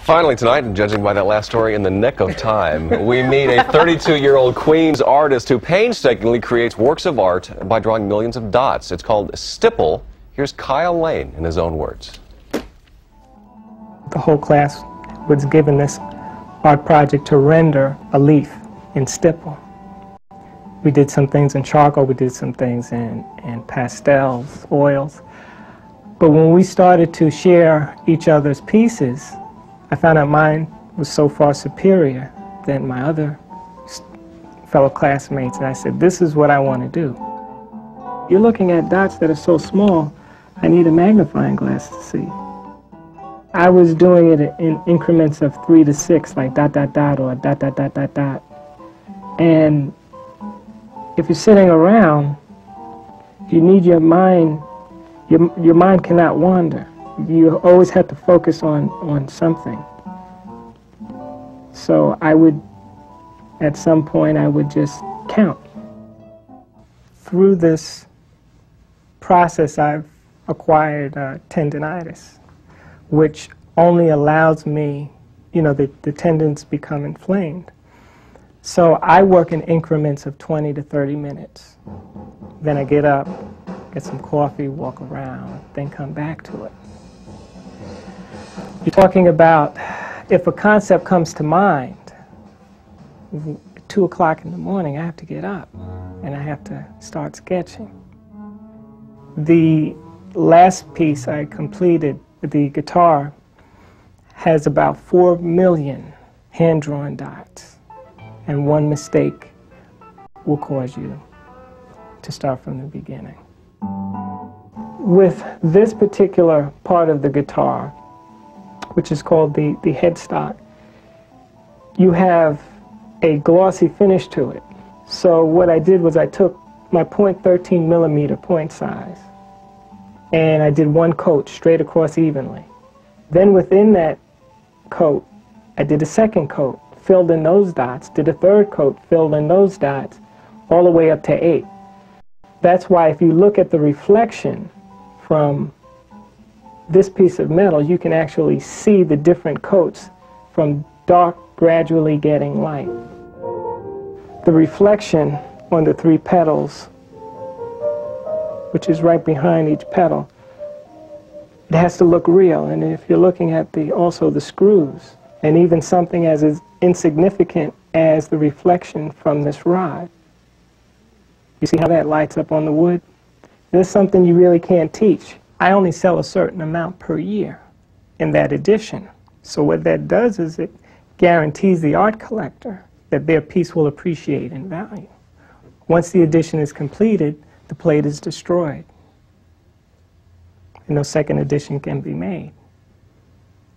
Finally tonight, and judging by that last story, in the nick of time, we meet a 32-year-old Queens artist who painstakingly creates works of art by drawing millions of dots. It's called stipple. Here's Kyle Lane in his own words. The whole class was given this art project to render a leaf in stipple. We did some things in charcoal, we did some things in pastels, oils. But when we started to share each other's pieces, I found out mine was so far superior than my other fellow classmates, and I said, this is what I want to do. You're looking at dots that are so small, I need a magnifying glass to see. I was doing it in increments of 3 to 6, like dot, dot, dot, or dot, dot, dot, dot, dot. And if you're sitting around, you need your mind, your mind cannot wander. You always have to focus on something. So I would, at some point, I would just count. Through this process, I've acquired tendinitis, which only allows me, the tendons become inflamed. So I work in increments of 20 to 30 minutes. Then I get up, get some coffee, walk around, then come back to it. You're talking about if a concept comes to mind, 2 o'clock in the morning, I have to get up and I have to start sketching. The last piece I completed, the guitar, has about 4 million hand-drawn dots, and one mistake will cause you to start from the beginning. With this particular part of the guitar, which is called the headstock, you have a glossy finish to it. So what I did was I took my .13 millimeter point size and I did one coat straight across evenly. Then within that coat, I did a second coat, filled in those dots, did a third coat, filled in those dots, all the way up to 8. That's why if you look at the reflection from this piece of metal, you can actually see the different coats from dark gradually getting light. The reflection on the 3 petals, which is right behind each petal, it has to look real. And if you're looking at also the screws, and even something as insignificant as the reflection from this rod, you see how that lights up on the wood? This is something you really can't teach. I only sell a certain amount per year in that edition. So what that does is it guarantees the art collector that their piece will appreciate in value. Once the edition is completed, the plate is destroyed, and no second edition can be made.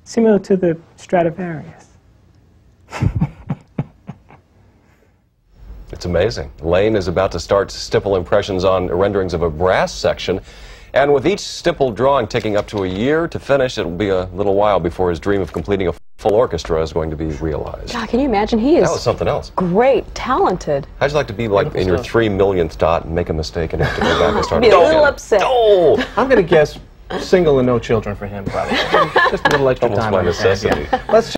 Similar to the Stradivarius. It's amazing. Lane is about to start stipple impressions on renderings of a brass section. And with each stipple drawing taking up to a year to finish, it'll be a little while before his dream of completing a full orchestra is going to be realized. God, can you imagine? He is that was something else. Great, talented. How'd you like to be like in your 3 millionth dot and make a mistake and have to go back and start be again? a little upset. Oh! I'm going to guess single and no children for him, probably. Just a little extra Almost time by on his hands, necessity. yeah. Let's